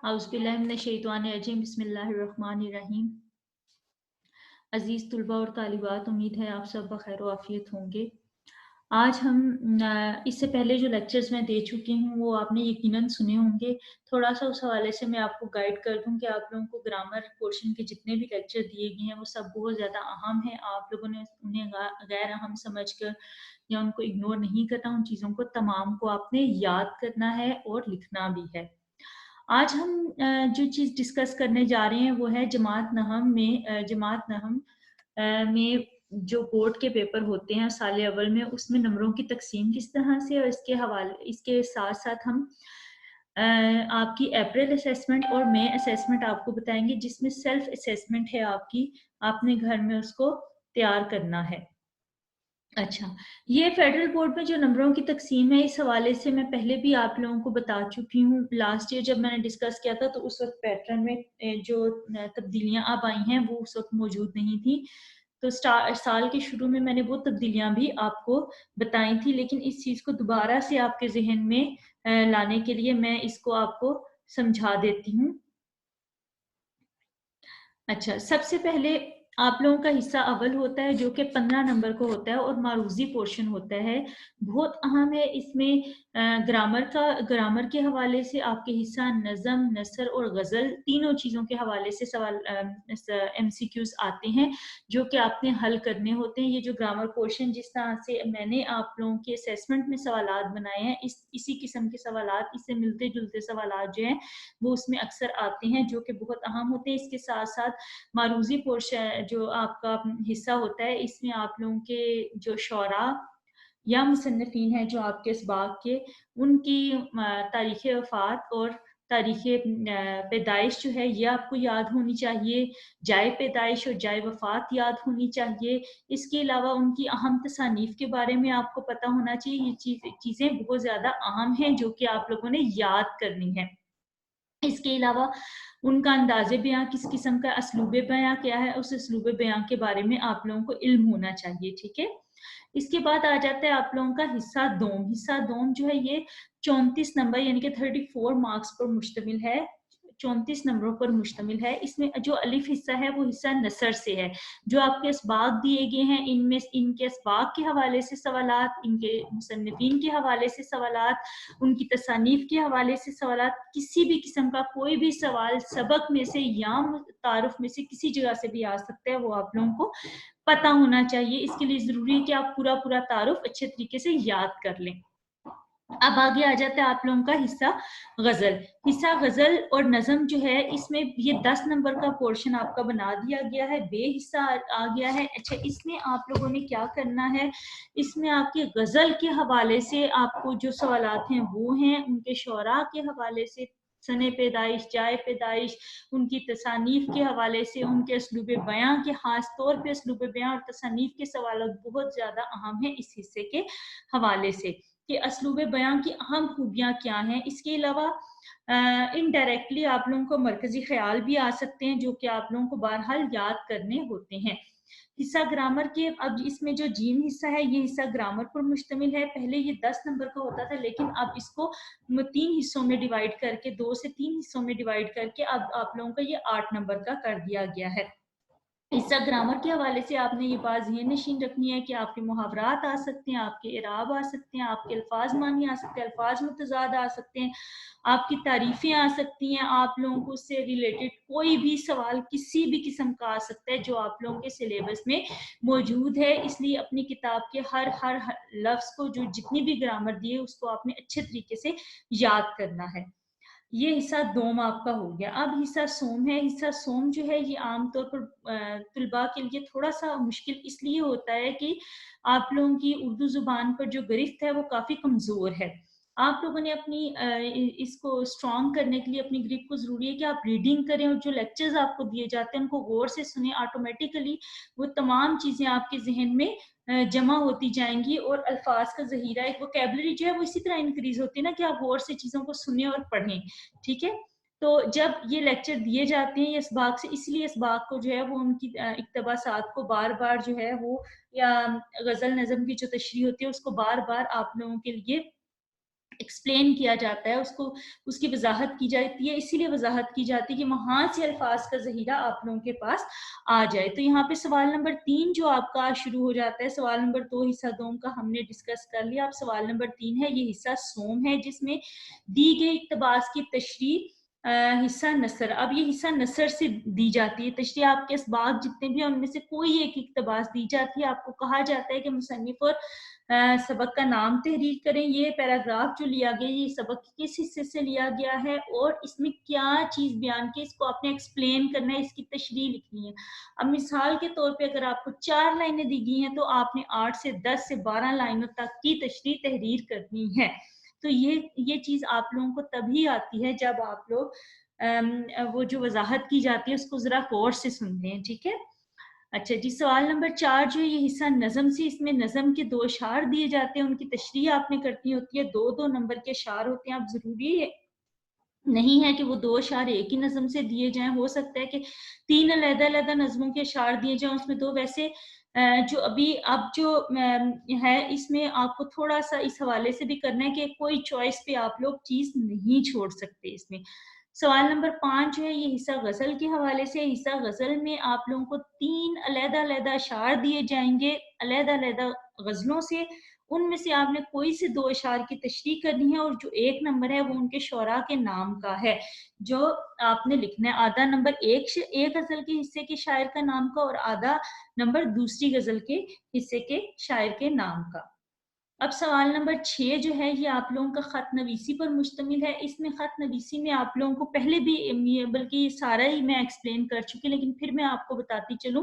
औज़ुबिल्लाहि बिस्मिल्लाहिर्रहमानिर्रहीम। अज़ीज़ तुलबा और तालिबात, उम्मीद है आप सब बख़ैर व आफ़ियत होंगे। आज हम इससे पहले जो लेक्चर्स मैं दे चुकी हूँ वो आपने यकीनन सुने होंगे। थोड़ा-सा उस हवाले से मैं आपको गाइड कर दूँ कि आप लोगों को ग्रामर पोर्शन के जितने भी लेक्चर दिए गए हैं वो सब बहुत ज़्यादा अहम हैं। आप लोगों ने उन्हें गैर अहम समझकर या उनको इग्नोर नहीं करना, उन चीज़ों को तमाम को आपने याद करना है और लिखना भी है। आज हम जो चीज़ डिस्कस करने जा रहे हैं वो है जमात नहम में जो बोर्ड के पेपर होते हैं साल अव्वल में, उसमें नंबरों की तकसीम किस तरह से, और इसके साथ-साथ हम आपकी अप्रैल असेसमेंट और मई असेसमेंट आपको बताएँगे, जिसमें सेल्फ असेसमेंट है आपकी, आपने घर में उसको तैयार करना है। अच्छा, ये फेडरल बोर्ड में जो नंबरों की तकसीम है, इस हवाले से मैं पहले भी आप लोगों को बता चुकी हूँ। लास्ट ईयर जब मैंने डिस्कस किया था तो उस वक़्त पैटर्न में जो तब्दीलियाँ अब आई हैं वो उस वक़्त मौजूद नहीं थी। तो साल के शुरू में मैंने वो तब्दीलियाँ भी आपको बताई थी, लेकिन इस चीज़ को दोबारा से आपके ज़हन में लाने के लिए मैं इसको आपको समझा देती हूँ। अच्छा, सबसे पहले आप लोगों का हिस्सा अव्वल होता है जो कि 15 नंबर को होता है और मारूज़ी पोर्शन होता है। बहुत अहम है इसमें ग्रामर के हवाले से आपके हिस्सा नज़म, नसर और ग़ज़ल तीनों चीज़ों के हवाले से सवाल एमसीक्यूज़ आते हैं जो कि आपने हल करने होते हैं। ये जो ग्रामर पोर्शन जिस तरह से मैंने आप लोगों के असेसमेंट में सवालात बनाए हैं, इसी किस्म के सवालात, इससे मिलते-जुलते सवालात जो हैं वो उसमें अक्सर आते हैं जो कि बहुत अहम होते हैं। इसके साथ-साथ मारूज़ी पोर्शन जो आपका हिस्सा होता है, इसमें आप लोगों के जो शोरा या मुसन्निफ़ीन हैं जो आपके इस बाग के, उनकी तारीख़ वफ़ात और तारीख़ पैदाइश जो है ये आपको याद होनी चाहिए। जाए पैदाइश और जाए वफ़ात याद होनी चाहिए। इसके अलावा उनकी अहम तसानीफ़ के बारे में आपको पता होना चाहिए। ये चीज़ें बहुत ज़्यादा अहम हैं जो कि आप लोगों ने याद करनी है। इसके अलावा उनका अंदाज़े बयाँ किस किस्म का, असलूबे बयाँ क्या है, उस असलूबे बयाँ के बारे में आप लोगों को इल्म होना चाहिए, ठीक है? इसके बाद आ जाता है आप लोगों का हिस्सा दोम। हिस्सा दोम जो है ये 34 नंबर यानी कि 34 मार्क्स पर मुश्तमिल है। 34 नंबरों पर मुश्तमिल है। इसमें जो अलिफ हिस्सा है वो हिस्सा नसर से है। जो आपके असबाग दिए गए हैं इनमें इनके असबाग के हवाले से सवालात, इनके मुसन्निफ़ीन के हवाले से सवालात, उनकी तसानीफ़ के हवाले से सवालात, किसी भी किस्म का कोई भी सवाल सबक में से या तारुफ में से किसी जगह से भी आ सकता है, वो आप लोगों को पता होना चाहिए। इसके लिए ज़रूरी है कि आप पूरा तारुफ अच्छे तरीके से याद कर लें। अब आगे आ जाता है आप लोगों का हिस्सा ग़ज़ल। हिस्सा ग़ज़ल और नज़म जो है इसमें ये 10 नंबर का पोर्शन आपका बना दिया गया है, बे हिस्सा आ गया है। अच्छा, इसमें आप लोगों ने क्या करना है, इसमें आपके ग़ज़ल के हवाले से आपको जो सवालात हैं वो हैं, उनके शोरा के हवाले से, सने पैदाइश, जाए पैदाइश, उनकी तसानीफ़ के हवाले से, उनके उसलूब बयाँ के, ख़ास तौर पे उसलूब बयाँ और तसानीफ़ के सवालात बहुत ज़्यादा अहम हैं इस हिस्से के हवाले से, कि असलूब बयाँ की अहम खूबियाँ क्या हैं। इसके अलावा इनडायरेक्टली आप लोगों को मरकज़ी ख़याल भी आ सकते हैं जो कि आप लोगों को बहरहाल याद करने होते हैं। हिस्सा ग्रामर के, अब इसमें जो जीम हिस्सा है ये हिस्सा ग्रामर पर मुश्तमिल है। पहले ये 10 नंबर का होता था, लेकिन अब इसको 3 हिस्सों में डिवाइड करके, 2 से 3 हिस्सों में डिवाइड करके अब आप लोगों का ये 8 नंबर का कर दिया गया है। हिस्सा ग्रामर के हवाले से आपने ये बात ज़हन नशीन रखनी है कि आपके मुहावरात आ सकते हैं, आपके इराब आ सकते हैं, आपके अल्फाज मानी आ सकते हैं, अल्फाज मुतज़ाद आ सकते हैं, आपकी तारीफ़ें आ सकती हैं, आप लोगों को उससे रिलेटेड कोई भी सवाल किसी भी किस्म का आ सकता है जो आप लोगों के सिलेबस में मौजूद है। इसलिए अपनी किताब के हर लफ्ज़ को, जो जितनी भी ग्रामर दी है उसको आपने अच्छे तरीके से याद करना है। ये हिस्सा दोम आपका हो गया। अब हिस्सा सोम है। हिस्सा सोम जो है ये आम तौर पर तुलबा के लिए थोड़ा-सा मुश्किल इसलिए होता है कि आप लोगों की उर्दू ज़ुबान पर जो गिरफ्त है वो काफ़ी कमज़ोर है। आप लोगों ने अपनी इसको स्ट्रॉन्ग करने के लिए अपनी ग्रिप को ज़रूरी है कि आप रीडिंग करें और जो लेक्चर्स आपको दिए जाते हैं उनको गौर से सुनें। ऑटोमेटिकली वो तमाम चीज़ें आपके ज़हन में जमा होती जाएँगी और अल्फ़ाज़ का ज़ख़ीरा, एक वोकैब्युलरी जो है वो इसी तरह इंक्रीज़ होती है ना कि आप गौर से चीज़ों को सुनें और पढ़ें, ठीक है? तो जब ये लेक्चर दिए जाते हैं इसबाक से, इसलिए इसबाक को जो है वो उनकी इक़्तिबासात को बार-बार जो है वो, या ग़ज़ल नज़म की जो तशरीह होती है उसको बार-बार आप लोगों के लिए ایکسپلین کیا جاتا ہے، اس کو اس کی وضاحت کی جاتی ہے، اسی لیے وضاحت کی جاتی ہے کہ وہاں سے الفاظ کا ذخیرہ آپ لوگوں کے پاس آ جائے۔ تو یہاں پہ سوال نمبر 3 جو آپ کا شروع ہو جاتا ہے، سوال نمبر 2 حصہ دوم کا ہم نے ڈسکس کر لیا، اب سوال نمبر 3 ہے، یہ حصہ سوم ہے جس میں دی گئی اقتباس کی تشریح حصہ نثر۔ اب یہ حصہ نثر سے دی جاتی ہے تشریح، آپ کے اسباق جتنے بھی ہیں ان میں سے کوئی ایک اقتباس دی جاتی ہے، آپ کو کہا جاتا ہے کہ مصنف اور سبق کا نام تحریر کریں، یہ پیراگراف جو لیا گیا یہ سبق کس حصے سے لیا گیا ہے اور اس میں کیا چیز بیان کی، اس کو آپ نے ایکسپلین کرنا ہے، اس کی تشریح لکھنی ہے۔ اب مثال کے طور پہ اگر آپ کو 4 لائنیں دی گئی ہیں تو آپ نے 8 سے 10 سے 12 لائنوں تک کی تشریح تحریر کرنی ہے۔ تو یہ چیز آپ لوگوں کو تبھی آتی ہے جب آپ لوگ وہ جو وضاحت کی جاتی ہے اس کو ذرا غور سے سنتے ہیں، ٹھیک ہے۔ اچھا جی، سوال نمبر 4 جو ہے یہ حصہ نظم سے، اس میں نظم کے 2 اشعار دیے جاتے ہیں، ان کی تشریح آپ نے کرنی ہوتی ہے، 2 نمبر کے اشعار ہوتے ہیں۔ اب ضروری نہیں ہے کہ وہ 2 اشعار ایک ہی نظم سے دیے جائیں، ہو سکتا ہے کہ 3 علیحدہ علیحدہ نظموں کے اشعار دیے جائیں، اس میں 2 ویسے جو اب جو ہے اس میں آپ کو تھوڑا سا اس حوالے سے بھی کرنا ہے کہ کوئی چوائس پہ آپ لوگ چیز نہیں چھوڑ سکتے اس میں۔ سوال نمبر 5 جو ہے یہ حصہ غزل کے حوالے سے، حصہ غزل میں آپ لوگوں کو 3 علیحدہ علیحدہ اشعار دیے جائیں گے علیحدہ علیحدہ غزلوں سے، ان میں سے آپ نے کوئی سے 2 اشعار کی تشریح کرنی ہے اور جو 1 نمبر ہے وہ ان کے شعراء کے نام کا ہے جو آپ نے لکھنا ہے، آدھا نمبر ایک غزل کے حصے کے شاعر کا نام کا اور آدھا نمبر دوسری غزل کے حصے کے شاعر کے نام کا۔ اب سوال نمبر 6 جو ہے یہ آپ لوگوں کا خط نویسی پر مشتمل ہے، اس میں خط نویسی میں آپ لوگوں کو پہلے بھی بلکہ یہ سارا ہی میں ایکسپلین کر چکی، لیکن پھر میں آپ کو بتاتی چلوں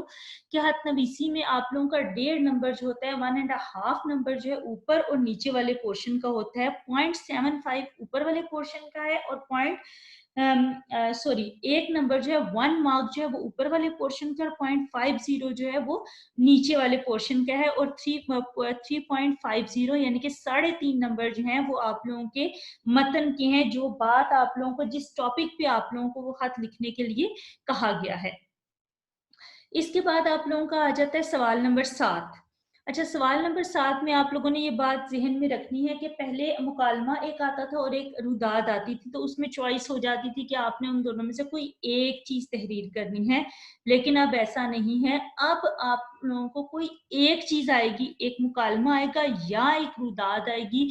کہ خط نویسی میں آپ لوگوں کا 1.5 نمبر جو ہوتا ہے 1.5 نمبر جو ہے اوپر اور نیچے والے پورشن کا ہوتا ہے، 0.75 اوپر والے پورشن کا ہے اور 1 نمبر جو ہے 1 مارک جو ہے وہ اوپر والے پورشن کا اور 0.50 جو ہے وہ نیچے والے پورشن کا ہے، اور 3.50 یعنی کہ 3.5 نمبر جو ہیں وہ آپ لوگوں کے متن کے ہیں، جو بات آپ لوگوں کو جس ٹاپک پہ آپ لوگوں کو وہ خط لکھنے کے لیے کہا گیا ہے۔ اس کے بعد آپ لوگوں کا آ جاتا ہے سوال نمبر 7۔ اچھا، سوال نمبر 7 میں آپ لوگوں نے یہ بات ذہن میں رکھنی ہے کہ پہلے مکالمہ ایک آتا تھا اور ایک روداد آتی تھی، تو اس میں چوائس ہو جاتی تھی کہ آپ نے ان دونوں میں سے کوئی ایک چیز تحریر کرنی ہے، لیکن اب ایسا نہیں ہے، اب آپ لوگوں کو کوئی ایک چیز آئے گی، ایک مکالمہ آئے گا یا ایک روداد آئے گی،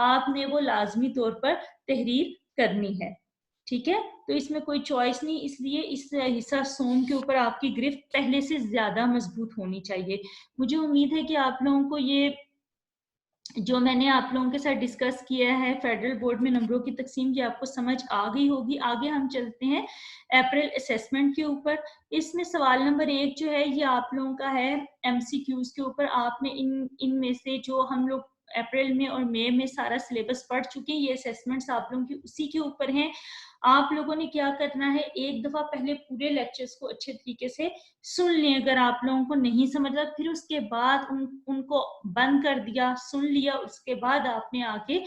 آپ نے وہ لازمی طور پر تحریر کرنی ہے، ٹھیک ہے۔ تو اس میں کوئی چوائس نہیں، اس لیے اس حصہ سوم کے اوپر آپ کی گرفت پہلے سے زیادہ مضبوط ہونی چاہیے۔ مجھے امید ہے کہ آپ لوگوں کو یہ جو میں نے آپ لوگوں کے ساتھ ڈسکس کیا ہے فیڈرل بورڈ میں نمبروں کی تقسیم کی آپ کو سمجھ آ گئی ہوگی۔ آگے ہم چلتے ہیں اپریل اسیسمنٹ کے اوپر۔ اس میں سوال نمبر 1 جو ہے یہ آپ لوگوں کا ہے ایم سی کیوز کے اوپر، آپ نے ان میں سے جو ہم لوگ اپریل میں اور مئی میں سارا سلیبس پڑھ چکے ہیں، یہ اسیسمنٹس آپ لوگوں کی اسی کے اوپر ہیں۔ آپ لوگوں نے کیا کرنا ہے، ایک دفعہ پہلے پورے لیکچرز کو اچھے طریقے سے سن لیں، اگر آپ لوگوں کو نہیں سمجھ رہا پھر اس کے بعد ان کو بند کر دیا، سن لیا، اس کے بعد آپ نے آ کے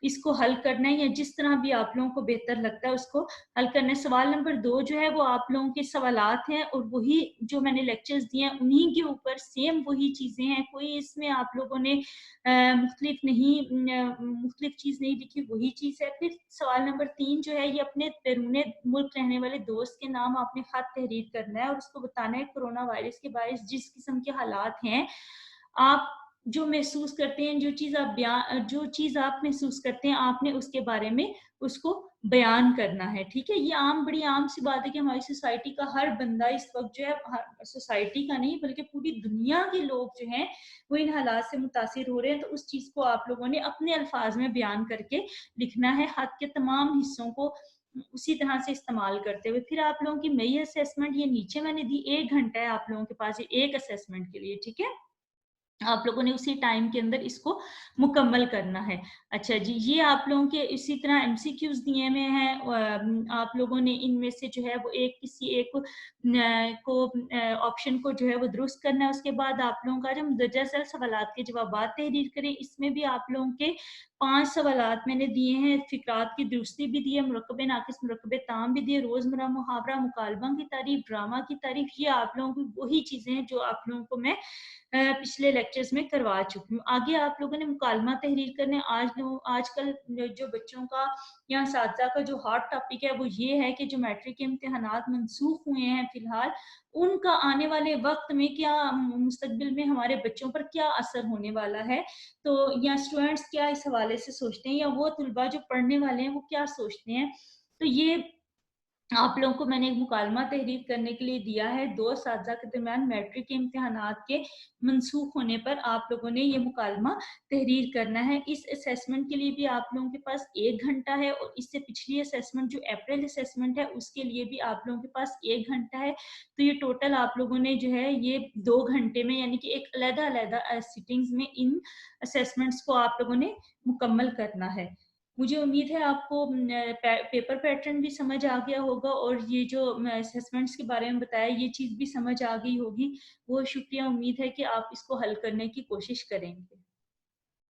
اس کو حل کرنا ہے، یا جس طرح بھی آپ لوگوں کو بہتر لگتا ہے اس کو حل کرنا ہے۔ سوال نمبر 2 جو ہے وہ آپ لوگوں کے سوالات ہیں اور وہی جو میں نے لیکچرز دیے ہیں انہی کے اوپر سیم وہی چیزیں ہیں، کوئی اس میں آپ لوگوں نے مختلف چیز نہیں لکھی، وہی چیز ہے۔ پھر سوال نمبر 3 جو ہے یہ اپنے بیرون ملک رہنے والے دوست کے نام آپ نے خط تحریر کرنا ہے اور اس کو بتانا ہے کورونا وائرس کے باعث جس قسم کے حالات ہیں، آپ جو محسوس کرتے ہیں، جو چیز آپ محسوس کرتے ہیں، آپ نے اس کے بارے میں اس کو بیان کرنا ہے، ٹھیک ہے۔ یہ بڑی عام سی بات ہے کہ ہماری سوسائٹی کا ہر بندہ اس وقت جو ہے، سوسائٹی کا نہیں بلکہ پوری دنیا کے لوگ جو ہیں وہ ان حالات سے متاثر ہو رہے ہیں، تو اس چیز کو آپ لوگوں نے اپنے الفاظ میں بیان کر کے لکھنا ہے، خط کے تمام حصوں کو اسی طرح سے استعمال کرتے ہوئے۔ پھر آپ لوگوں کی مئی اسیسمنٹ یہ نیچے میں نے دی، 1 گھنٹہ ہے آپ لوگوں کے پاس یہ ایک اسیسمنٹ کے لیے، ٹھیک ہے۔ آپ لوگوں نے اسی ٹائم کے اندر اس کو مکمل کرنا ہے۔ اچھا جی، یہ آپ لوگوں کے اسی طرح ایم سی کیوز دیے میں ہیں، آپ لوگوں نے ان میں سے جو ہے وہ کسی ایک کو آپشن کو جو ہے وہ درست کرنا ہے۔ اس کے بعد آپ لوگوں کا جو مندرجہ ذیل سوالات کے جوابات تحریر کریں، اس میں بھی آپ لوگوں کے 5 सवालात मैंने दिए हैं, फ़िक़रात की दुरुस्ती भी दी है, मुरक्कब नाक़िस, मुरक्कब ताम भी दिए, रोज़मर्रा मुहावरा, मुकालमा की तारीफ़, ड्रामा की तारीफ़, ये आप लोगों की वही चीज़ें हैं जो आप लोगों को मैं पिछले लेक्चर्स में करवा चुकी हूँ। आगे आप लोगों ने मुकालमा तहरीर करने आजकल जो बच्चों का या असातिज़ा का जो हॉट टॉपिक है वो ये है कि जो मैट्रिक के इम्तिहानात मनसूख हुए हैं फ़िलहाल, उनका आने वाले वक़्त में क्या मुस्तक़बिल में हमारे बच्चों पर क्या असर होने वाला है। तो या स्टूडेंट्स क्या इस हवाले से सोचते हैं या वो तुलबा जो पढ़ने वाले हैं वो क्या सोचते हैं। तो ये आप लोगों को मैंने एक मुकालमा तहरीर करने के लिए दिया है, 2 असातिज़ा के दरमियान मैट्रिक के इम्तिहानात के मनसूख होने पर आप लोगों ने ये मुकालमा तहरीर करना है। इस असेसमेंट के लिए भी आप लोगों के पास 1 घंटा है और इससे पिछली असेसमेंट जो अप्रैल असेसमेंट है, उसके लिए भी आप लोगों के पास 1 घंटा है। तो ये टोटल आप लोगों ने जो है ये 2 घंटे में यानी कि एक अलग-अलग सिटिंग्स में इन असेसमेंट्स को आप लोगों ने मुकम्मल करना है। मुझे उम्मीद है आपको पेपर पैटर्न भी समझ आ गया होगा और ये जो असेसमेंट्स के बारे में बताया ये चीज़ भी समझ आ गई होगी। बहुत शुक्रिया, उम्मीद है कि आप इसको हल करने की कोशिश करेंगे।